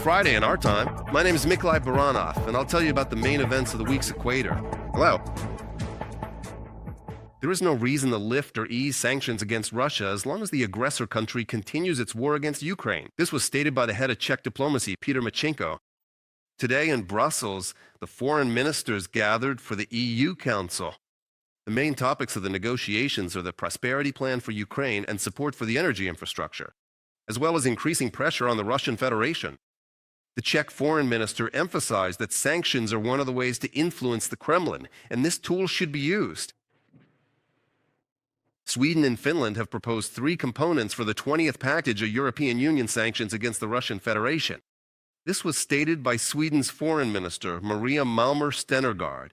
Friday in our time. My name is Mikolai Baranov, and I'll tell you about the main events of the week's Equator. Hello. There is no reason to lift or ease sanctions against Russia as long as the aggressor country continues its war against Ukraine. This was stated by the head of Czech diplomacy, Petr Macinka. Today in Brussels, the foreign ministers gathered for the EU Council. The main topics of the negotiations are the prosperity plan for Ukraine and support for the energy infrastructure, as well as increasing pressure on the Russian Federation. The Czech foreign minister emphasized that sanctions are one of the ways to influence the Kremlin, and this tool should be used. Sweden and Finland have proposed 3 components for the 20th package of European Union sanctions against the Russian Federation. This was stated by Sweden's foreign minister, Maria Malmer Stenergard.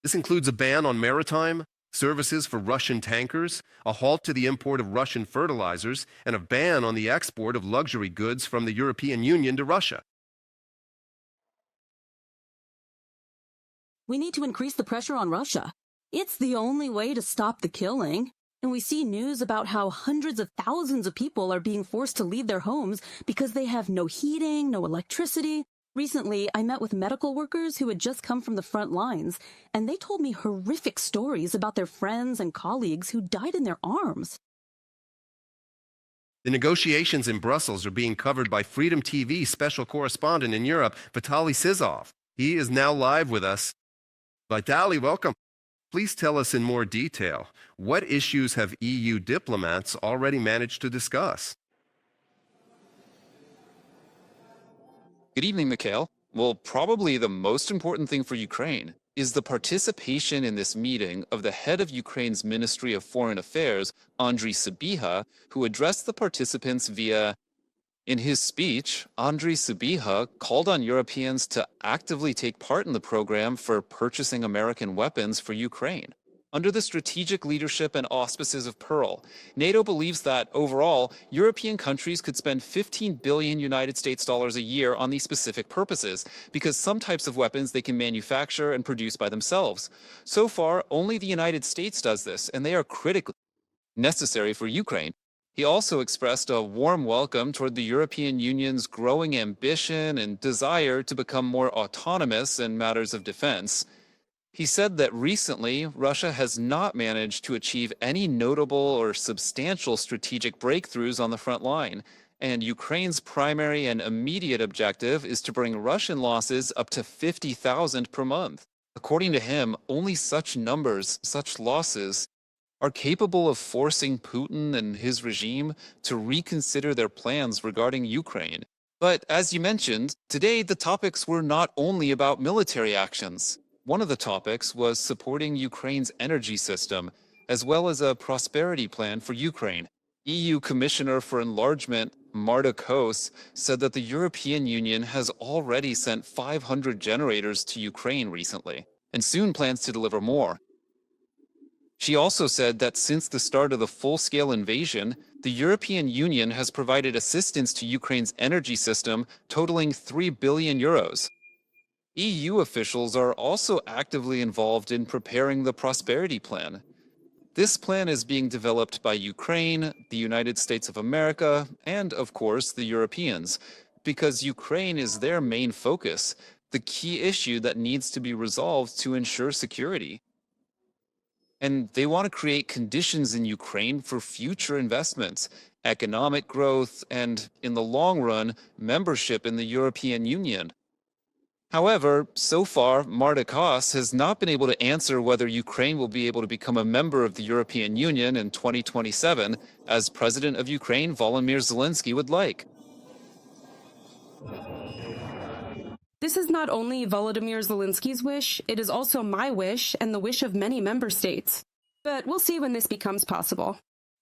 This includes a ban on maritime services for Russian tankers, a halt to the import of Russian fertilizers, and a ban on the export of luxury goods from the European Union to Russia. We need to increase the pressure on Russia. It's the only way to stop the killing. And we see news about how hundreds of thousands of people are being forced to leave their homes because they have no heating, no electricity. Recently, I met with medical workers who had just come from the front lines, and they told me horrific stories about their friends and colleagues who died in their arms. The negotiations in Brussels are being covered by Freedom TV special correspondent in Europe, Vitaly Sizov. He is now live with us. Vitaly, welcome. Please tell us in more detail, what issues have EU diplomats already managed to discuss? Good evening, Mikhail. Well, probably the most important thing for Ukraine is the participation in this meeting of the head of Ukraine's Ministry of Foreign Affairs, Andriy Sybiha, who addressed the participants via... In his speech, Andriy Sybiha called on Europeans to actively take part in the program for purchasing American weapons for Ukraine. Under the strategic leadership and auspices of Pearl, NATO believes that, overall, European countries could spend 15 billion United States dollars a year on these specific purposes, because some types of weapons they can manufacture and produce by themselves. So far, only the United States does this, and they are critically necessary for Ukraine. He also expressed a warm welcome toward the European Union's growing ambition and desire to become more autonomous in matters of defense. He said that recently, Russia has not managed to achieve any notable or substantial strategic breakthroughs on the front line, and Ukraine's primary and immediate objective is to bring Russian losses up to 50,000 per month. According to him, only such numbers, such losses, are capable of forcing Putin and his regime to reconsider their plans regarding Ukraine. But as you mentioned, today the topics were not only about military actions. One of the topics was supporting Ukraine's energy system, as well as a prosperity plan for Ukraine. EU Commissioner for Enlargement, Marta Kos, said that the European Union has already sent 500 generators to Ukraine recently, and soon plans to deliver more. She also said that since the start of the full-scale invasion, the European Union has provided assistance to Ukraine's energy system totaling 3 billion euros. EU officials are also actively involved in preparing the Prosperity Plan. This plan is being developed by Ukraine, the United States of America, and, of course, the Europeans, because Ukraine is their main focus, the key issue that needs to be resolved to ensure security. And they want to create conditions in Ukraine for future investments, economic growth, and, in the long run, membership in the European Union. However, so far, Marta Kos has not been able to answer whether Ukraine will be able to become a member of the European Union in 2027, as President of Ukraine Volodymyr Zelensky would like. This is not only Volodymyr Zelensky's wish, it is also my wish and the wish of many member states. But we'll see when this becomes possible.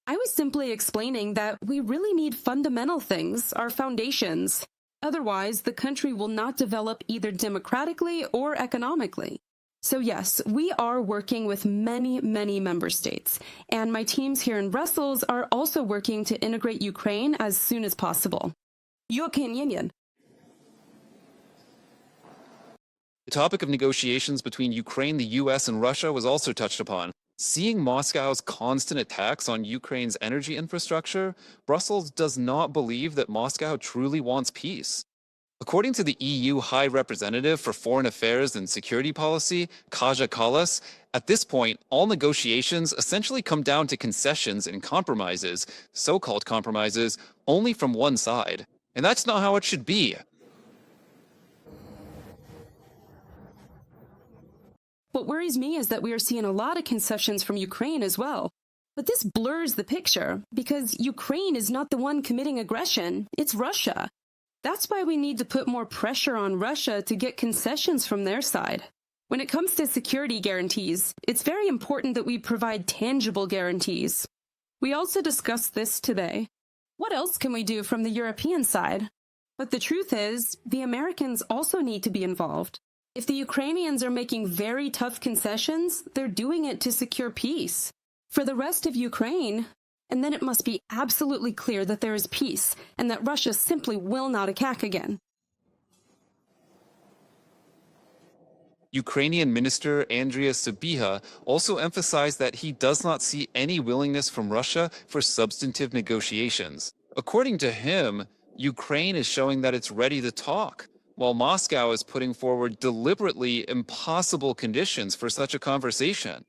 I was simply explaining that we really need fundamental things, our foundations. Otherwise, the country will not develop either democratically or economically. So yes, we are working with many member states, and my teams here in Brussels are also working to integrate Ukraine as soon as possible. European Union. The topic of negotiations between Ukraine, the US, and Russia was also touched upon. Seeing Moscow's constant attacks on Ukraine's energy infrastructure, Brussels does not believe that Moscow truly wants peace. According to the EU High Representative for Foreign Affairs and Security Policy, Kaja Kallas, at this point, all negotiations essentially come down to concessions and compromises, so-called compromises, only from one side. And that's not how it should be. What worries me is that we are seeing a lot of concessions from Ukraine as well. But this blurs the picture, because Ukraine is not the one committing aggression, it's Russia. That's why we need to put more pressure on Russia to get concessions from their side. When it comes to security guarantees, it's very important that we provide tangible guarantees. We also discussed this today. What else can we do from the European side? But the truth is, the Americans also need to be involved. If the Ukrainians are making very tough concessions, they're doing it to secure peace for the rest of Ukraine. And then it must be absolutely clear that there is peace and that Russia simply will not attack again. Ukrainian Minister Andriy Sybiha also emphasized that he does not see any willingness from Russia for substantive negotiations. According to him, Ukraine is showing that it's ready to talk, while Moscow is putting forward deliberately impossible conditions for such a conversation.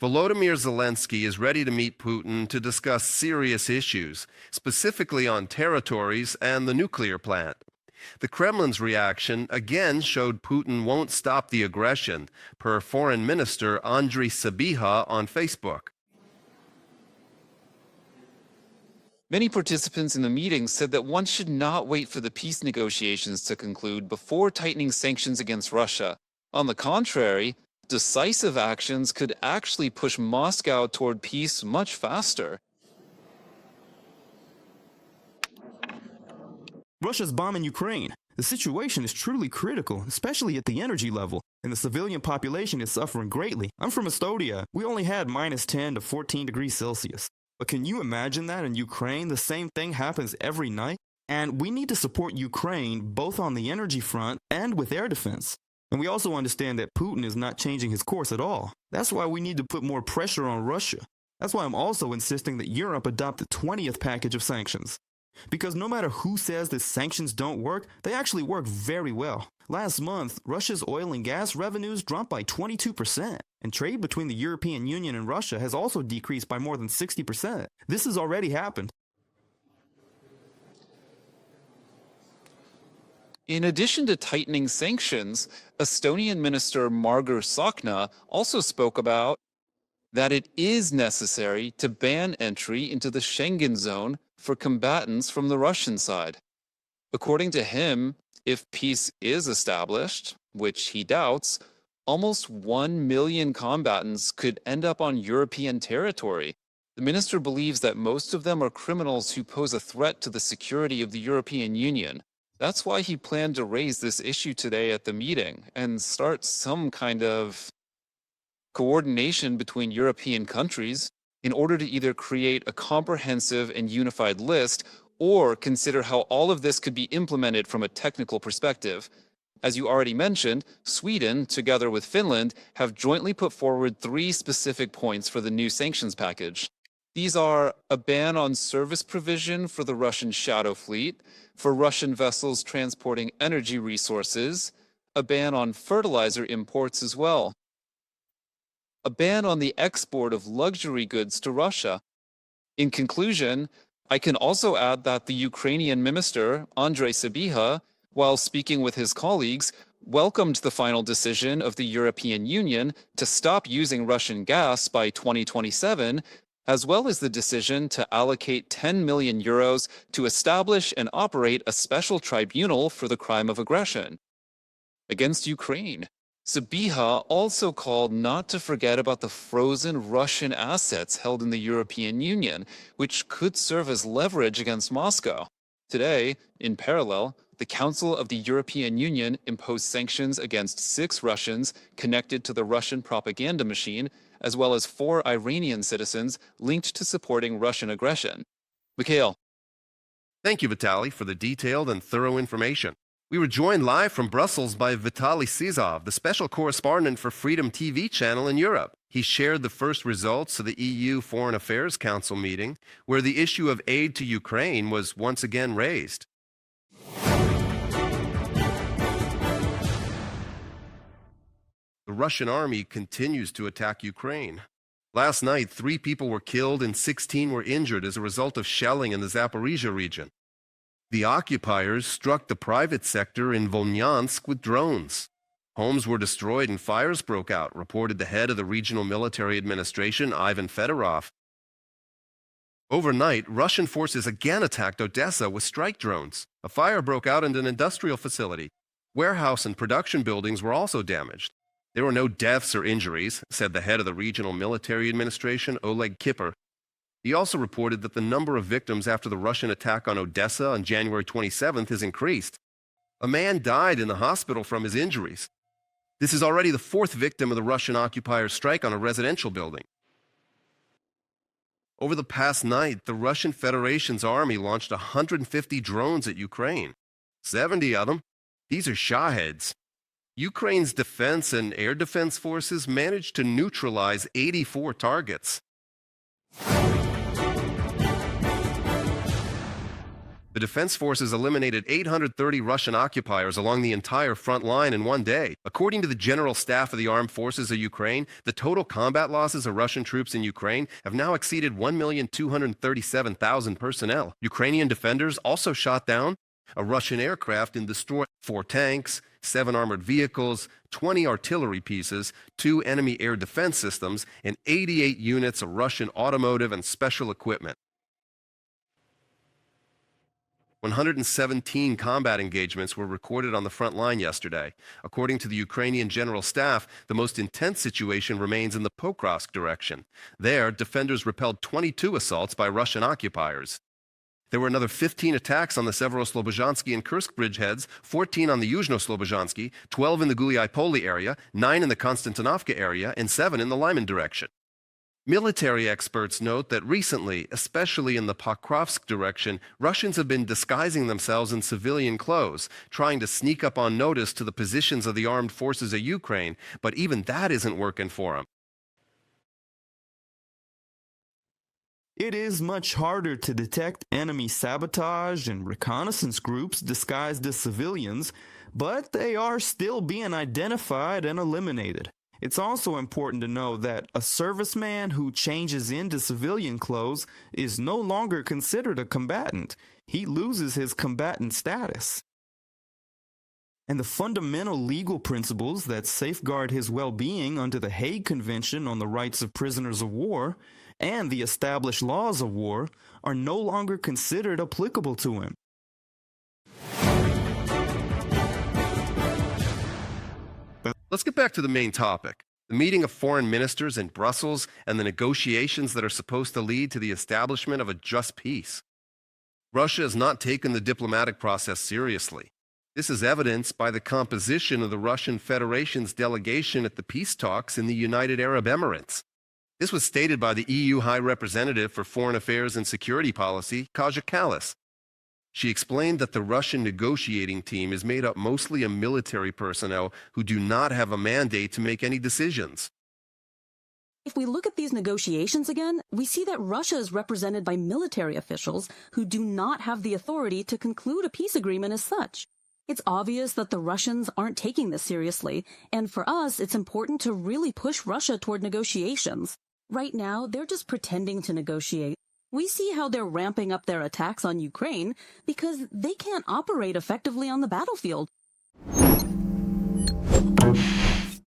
Volodymyr Zelensky is ready to meet Putin to discuss serious issues, specifically on territories and the nuclear plant. The Kremlin's reaction again showed Putin won't stop the aggression, per Foreign Minister Andriy Sybiha on Facebook. Many participants in the meeting said that one should not wait for the peace negotiations to conclude before tightening sanctions against Russia. On the contrary, decisive actions could actually push Moscow toward peace much faster. Russia's bombing Ukraine. The situation is truly critical, especially at the energy level, and the civilian population is suffering greatly. I'm from Estonia. We only had minus 10 to 14 degrees Celsius. But can you imagine that in Ukraine? The same thing happens every night. And we need to support Ukraine both on the energy front and with air defense. And we also understand that Putin is not changing his course at all. That's why we need to put more pressure on Russia. That's why I'm also insisting that Europe adopt the 20th package of sanctions. Because no matter who says that sanctions don't work, they actually work very well. Last month, Russia's oil and gas revenues dropped by 22%, and trade between the European Union and Russia has also decreased by more than 60%. This has already happened. In addition to tightening sanctions, Estonian Minister Margus Tsahkna also spoke about that it is necessary to ban entry into the Schengen zone for combatants from the Russian side. According to him, if peace is established, which he doubts, almost 1 million combatants could end up on European territory. The minister believes that most of them are criminals who pose a threat to the security of the European Union. That's why he planned to raise this issue today at the meeting and start some kind of coordination between European countries in order to either create a comprehensive and unified list or consider how all of this could be implemented from a technical perspective. As you already mentioned, Sweden, together with Finland, have jointly put forward 3 specific points for the new sanctions package. These are a ban on service provision for the Russian shadow fleet, for Russian vessels transporting energy resources, a ban on fertilizer imports as well, a ban on the export of luxury goods to Russia. In conclusion, I can also add that the Ukrainian minister, Andriy Sybiha, while speaking with his colleagues, welcomed the final decision of the European Union to stop using Russian gas by 2027, as well as the decision to allocate 10 million euros to establish and operate a special tribunal for the crime of aggression against Ukraine. Sybiha also called not to forget about the frozen Russian assets held in the European Union, which could serve as leverage against Moscow. Today, in parallel, the Council of the European Union imposed sanctions against 6 Russians connected to the Russian propaganda machine, as well as 4 Iranian citizens linked to supporting Russian aggression. Mikhail. Thank you, Vitaly, for the detailed and thorough information. We were joined live from Brussels by Vitaly Sizov, the special correspondent for Freedom TV channel in Europe. He shared the first results of the EU Foreign Affairs Council meeting, where the issue of aid to Ukraine was once again raised. The Russian army continues to attack Ukraine. Last night, 3 people were killed and 16 were injured as a result of shelling in the Zaporizhzhia region. The occupiers struck the private sector in Volnyansk with drones. Homes were destroyed and fires broke out, reported the head of the regional military administration, Ivan Fedorov. Overnight, Russian forces again attacked Odesa with strike drones. A fire broke out in an industrial facility. Warehouse and production buildings were also damaged. There were no deaths or injuries, said the head of the regional military administration, Oleg Kipper. He also reported that the number of victims after the Russian attack on Odesa on January 27th has increased. A man died in the hospital from his injuries. This is already the 4th victim of the Russian occupier's strike on a residential building. Over the past night, the Russian Federation's army launched 150 drones at Ukraine. 70 of them. These are Shaheds. Ukraine's defense and air defense forces managed to neutralize 84 targets. The defense forces eliminated 830 Russian occupiers along the entire front line in one day. According to the General Staff of the Armed Forces of Ukraine, the total combat losses of Russian troops in Ukraine have now exceeded 1,237,000 personnel. Ukrainian defenders also shot down a Russian aircraft and destroyed 4 tanks, 7 armored vehicles, 20 artillery pieces, 2 enemy air defense systems, and 88 units of Russian automotive and special equipment. 117 combat engagements were recorded on the front line yesterday. According to the Ukrainian General Staff, the most intense situation remains in the Pokrovsk direction. There, defenders repelled 22 assaults by Russian occupiers. There were another 15 attacks on the Severoslobozhansky and Kursk bridgeheads, 14 on the Yuzhno-Slobozhansky, 12 in the Guliai-Poli area, 9 in the Konstantinovka area, and 7 in the Lyman direction. Military experts note that recently, especially in the Pokrovsk direction, Russians have been disguising themselves in civilian clothes, trying to sneak up on notice to the positions of the armed forces of Ukraine, but even that isn't working for them. It is much harder to detect enemy sabotage and reconnaissance groups disguised as civilians, but they are still being identified and eliminated. It's also important to know that a serviceman who changes into civilian clothes is no longer considered a combatant. He loses his combatant status. And the fundamental legal principles that safeguard his well-being under the Hague Convention on the Rights of Prisoners of War and the established laws of war are no longer considered applicable to him. Let's get back to the main topic, the meeting of foreign ministers in Brussels and the negotiations that are supposed to lead to the establishment of a just peace. Russia has not taken the diplomatic process seriously. This is evidenced by the composition of the Russian Federation's delegation at the peace talks in the United Arab Emirates. This was stated by the EU High Representative for Foreign Affairs and Security Policy, Kaja Kallas. She explained that the Russian negotiating team is made up mostly of military personnel who do not have a mandate to make any decisions. If we look at these negotiations again, we see that Russia is represented by military officials who do not have the authority to conclude a peace agreement as such. It's obvious that the Russians aren't taking this seriously, and for us, it's important to really push Russia toward negotiations. Right now, they're just pretending to negotiate. We see how they're ramping up their attacks on Ukraine because they can't operate effectively on the battlefield.